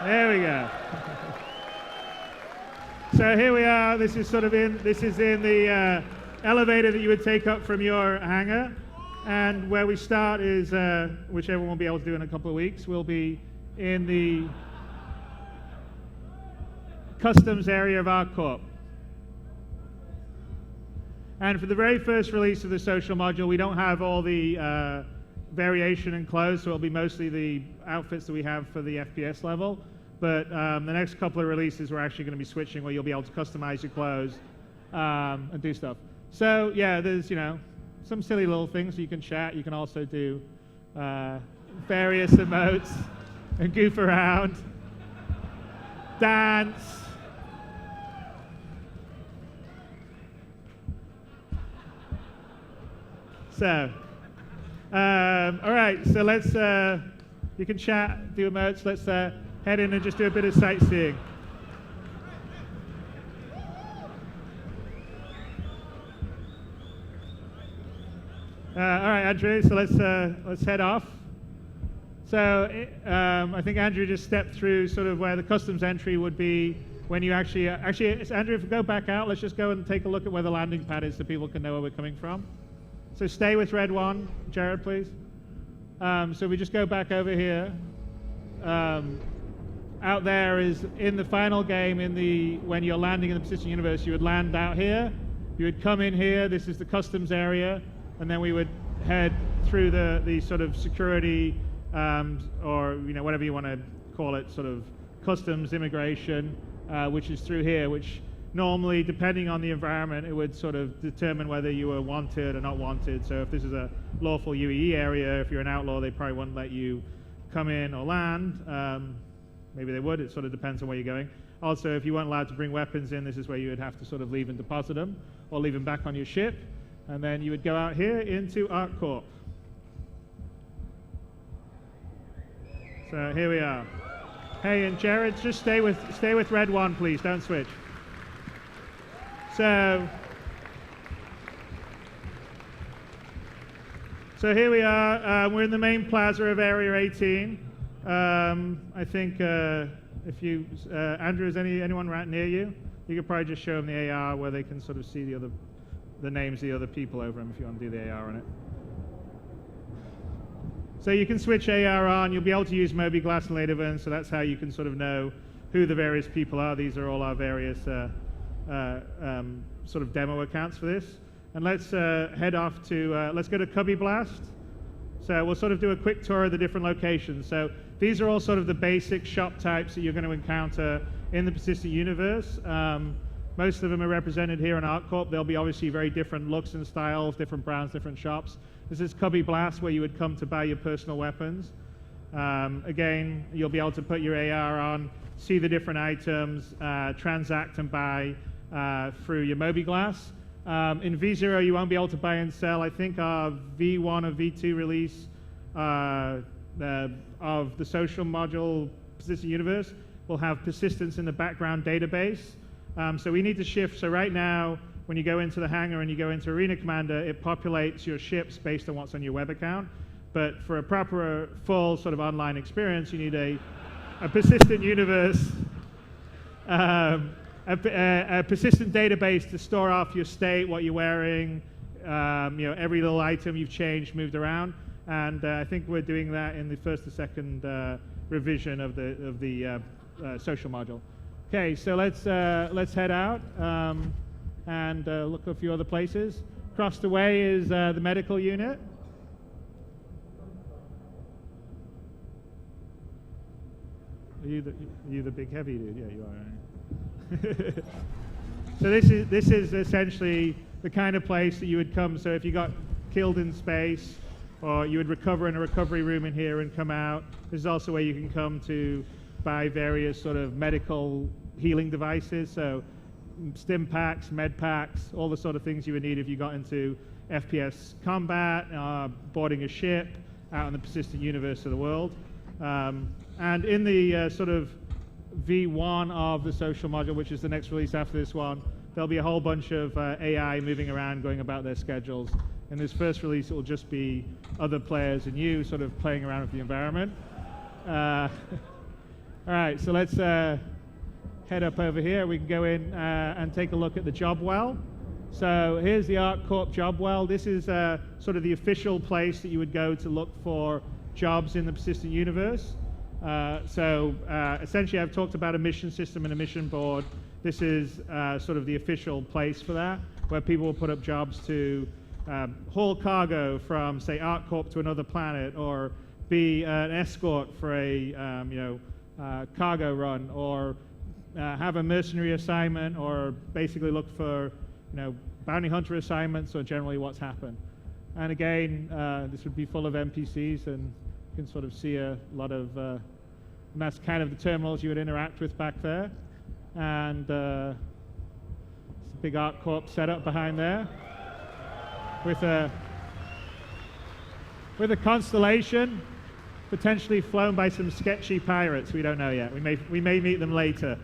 There we go. So here we are. This is in the elevator that you would take up from your hangar. And where we start is, which everyone will be able to do in a couple of weeks, we'll be in the customs area of ArcCorp. And for the very first release of the social module, we don't have all the variation in clothes, so it'll be mostly the outfits that we have for the FPS level. But the next couple of releases, we're actually going to be switching where you'll be able to customize your clothes and do stuff. So yeah, there's some silly little things. You can chat. You can also do various emotes and goof around, dance. So, all right. So let's. You can chat, do emotes. Let's head in and just do a bit of sightseeing. All right, Andrew. So let's head off. So I think Andrew just stepped through sort of where the customs entry would be when you actually. Andrew, if we go back out, let's just go and take a look at where the landing pad is so people can know where we're coming from. So stay with red one, Jared, please. So we just go back over here. Out there is in the final game, when you're landing in the persistent universe, you would land out here. You would come in here. This is the customs area, and then we would head through the sort of security or whatever you want to call it, sort of customs immigration, which is through here, which normally, depending on the environment, it would sort of determine whether you were wanted or not wanted. So if this is a lawful UEE area, if you're an outlaw, they probably wouldn't let you come in or land. Maybe they would. It sort of depends on where you're going. Also, if you weren't allowed to bring weapons in, this is where you would have to sort of leave and deposit them or leave them back on your ship. And then you would go out here into ArcCorp. So here we are. Hey, and Jared, just stay with red one, please. Don't switch. So here we are. We're in the main plaza of Area 18. I think if you, Andrew, is anyone right near you? You could probably just show them the AR where they can sort of see the names of the other people over them if you want to do the AR on it. So you can switch AR on. You'll be able to use Moby Glass and Laterburn, so that's how you can sort of know who the various people are. These are all our various sort of demo accounts for this. And let's head off to, let's go to Cubby Blast. So we'll sort of do a quick tour of the different locations. So these are all sort of the basic shop types that you're going to encounter in the persistent universe. Most of them are represented here in ArcCorp. There'll be obviously very different looks and styles, different brands, different shops. This is Cubby Blast, where you would come to buy your personal weapons. Again, you'll be able to put your AR on, see the different items, transact and buy through your Moby Glass. In V0, you won't be able to buy and sell. I think our V1 or V2 release of the social module persistent universe will have persistence in the background database. So we need to shift. So right now, when you go into the hangar and you go into Arena Commander, it populates your ships based on what's on your web account. But for a proper, full sort of online experience, you need a persistent universe, a persistent database to store off your state, what you're wearing, every little item you've changed, moved around. And I think we're doing that in the first or second revision of the social module. Okay, so let's head out and look at a few other places. Across the way is the medical unit. Are you the big heavy dude? Yeah, you are. So this is essentially the kind of place that you would come. So if you got killed in space, or you would recover in a recovery room in here and come out. This is also where you can come to buy various sort of medical healing devices. So stim packs, med packs, all the sort of things you would need if you got into FPS combat, boarding a ship out in the persistent universe of the world. And in the sort of V1 of the social module, which is the next release after this one, there'll be a whole bunch of AI moving around, going about their schedules. In this first release, it will just be other players and you sort of playing around with the environment. All right, so let's head up over here. We can go in and take a look at the job well. So here's the ArcCorp job well. This is sort of the official place that you would go to look for jobs in the persistent universe. Essentially, I've talked about a mission system and a mission board. This is sort of the official place for that, where people will put up jobs to haul cargo from, say, ArcCorp to another planet, or be an escort for a cargo run, or have a mercenary assignment, or basically look for bounty hunter assignments, or generally what's happened. And again, this would be full of NPCs, and you can sort of see a lot of, and that's kind of the terminals you would interact with back there. And it's a big ArcCorp setup behind there with a constellation potentially flown by some sketchy pirates. We don't know yet. We may meet them later.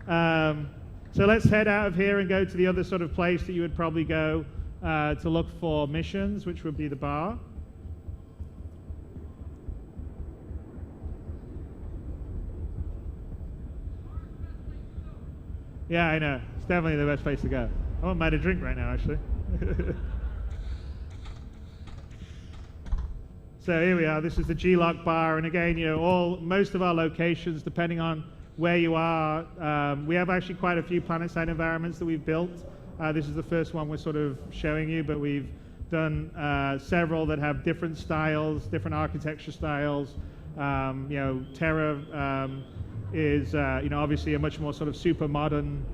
So let's head out of here and go to the other sort of place that you would probably go to look for missions, which would be the bar. Yeah, I know. It's definitely the best place to go. I won't mind a drink right now, actually. So here we are. This is the G-Lock bar, and again, most of our locations, depending on where you are, we have actually quite a few planet-side environments that we've built. This is the first one we're sort of showing you, but we've done several that have different styles, different architecture styles. Terra is obviously a much more sort of super modern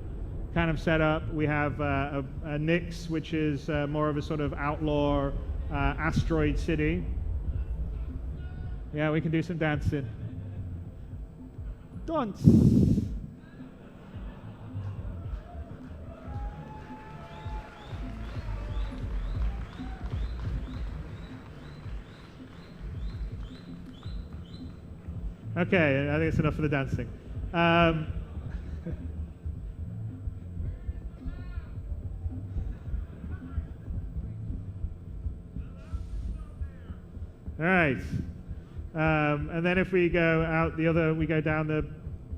kind of setup. We have a Nyx, which is more of a sort of outlaw asteroid city. Yeah, we can do some dancing. Dance. Okay, I think it's enough for the dancing. All right. And then if we go out the other, we go down the,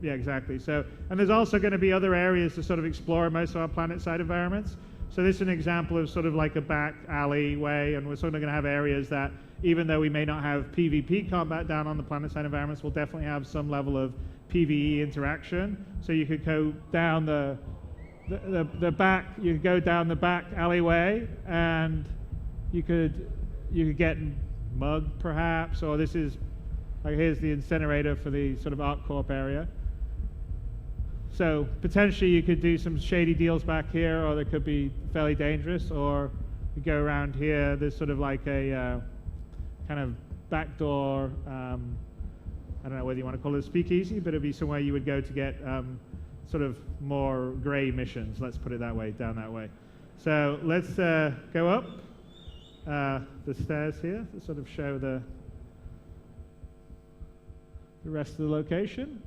yeah, exactly. So, and there's also going to be other areas to sort of explore in most of our planet-side environments. So this is an example of sort of like a back alleyway, and we're sort of going to have areas that, even though we may not have PvP combat down on the planet-side environments, we'll definitely have some level of PvE interaction. So you could go down the back, you could go down the back alleyway, and you could get mugged perhaps, or this is, like, here's the incinerator for the sort of ArcCorp area. So potentially you could do some shady deals back here, or they could be fairly dangerous, or you go around here, there's sort of like a kind of backdoor, I don't know whether you want to call it a speakeasy, but it'd be somewhere you would go to get sort of more gray missions, let's put it that way, down that way. So let's go up the stairs here to sort of show the rest of the location.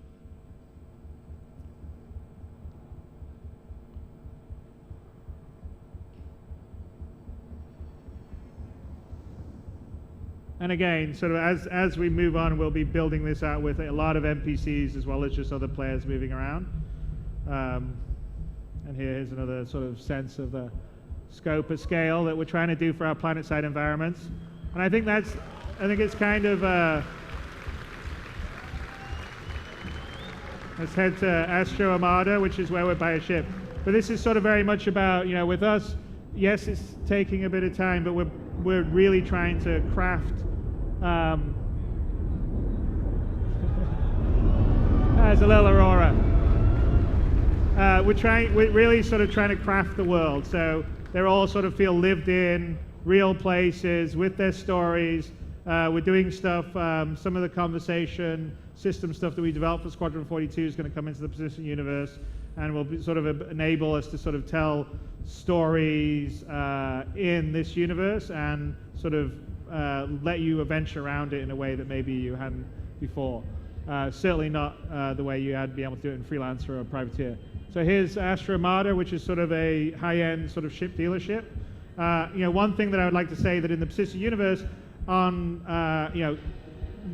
And again, sort of as we move on, we'll be building this out with a lot of NPCs as well as just other players moving around. And here's another sort of sense of the scope of scale that we're trying to do for our planet-side environments. And I think it's kind of, let's head to Astro Armada, which is where we're by a ship. But this is sort of very much about, with us, yes, it's taking a bit of time, but we're really trying to craft, there's a little Aurora. We're really sort of trying to craft the world. So they all sort of feel lived in, real places with their stories. We're doing stuff, some of the conversation system stuff that we developed for Squadron 42 is going to come into the persistent universe, and will sort of enable us to sort of tell stories in this universe, and sort of let you adventure around it in a way that maybe you hadn't before. Certainly not the way you had been able to do it in Freelancer or Privateer. So here's Astra Armada, which is sort of a high-end sort of ship dealership. One thing that I would like to say that in the persistent universe, on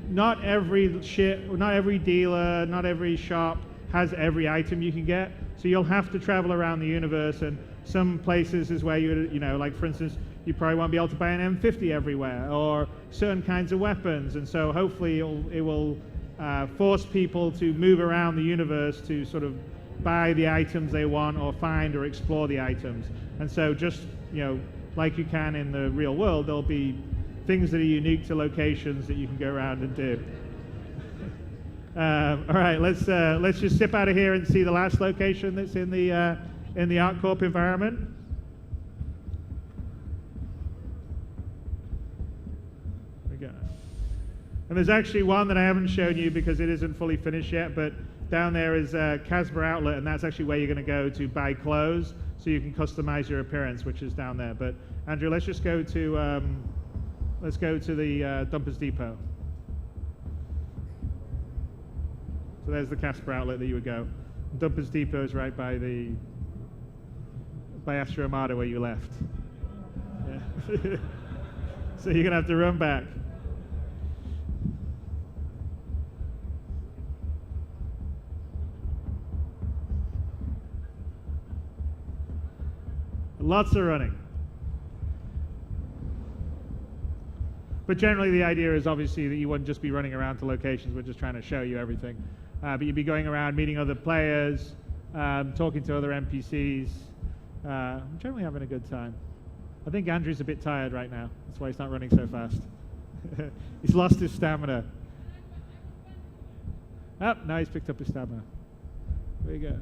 not every ship, not every dealer, not every shop has every item you can get. So you'll have to travel around the universe, and some places is where you know, like for instance, you probably won't be able to buy an M50 everywhere, or certain kinds of weapons. And so hopefully it will force people to move around the universe to sort of buy the items they want, or find or explore the items. And so just, you know, like you can in the real world, there'll be things that are unique to locations that you can go around and do. All right, let's just zip out of here and see the last location that's in the ArcCorp environment. There we go. And there's actually one that I haven't shown you because it isn't fully finished yet, but down there is Casper Outlet, and that's actually where you're going to go to buy clothes, so you can customize your appearance, which is down there. But Andrew, let's just go to the Dumpers Depot. So there's the Casper Outlet that you would go. Dumpers Depot is right by Astra Armada where you left. Yeah. So you're gonna have to run back. Lots of running. But generally the idea is obviously that you wouldn't just be running around to locations, we're just trying to show you everything. But you'd be going around meeting other players, talking to other NPCs. I'm generally having a good time. I think Andrew's a bit tired right now. That's why he's not running so fast. He's lost his stamina. Oh, now he's picked up his stamina. There you go.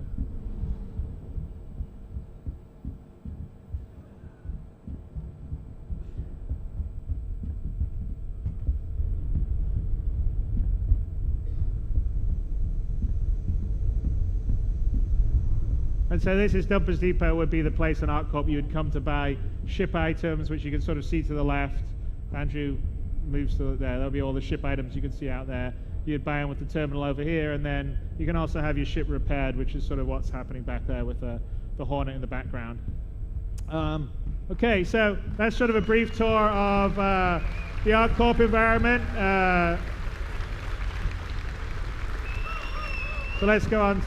And so this is Dumpers Depot, would be the place on ArcCorp you would come to buy ship items, which you can sort of see to the left. Andrew moves to there. There'll be all the ship items you can see out there. You'd buy them with the terminal over here, and then you can also have your ship repaired, which is sort of what's happening back there with the Hornet in the background. Okay, so that's sort of a brief tour of the ArcCorp environment. So let's go on to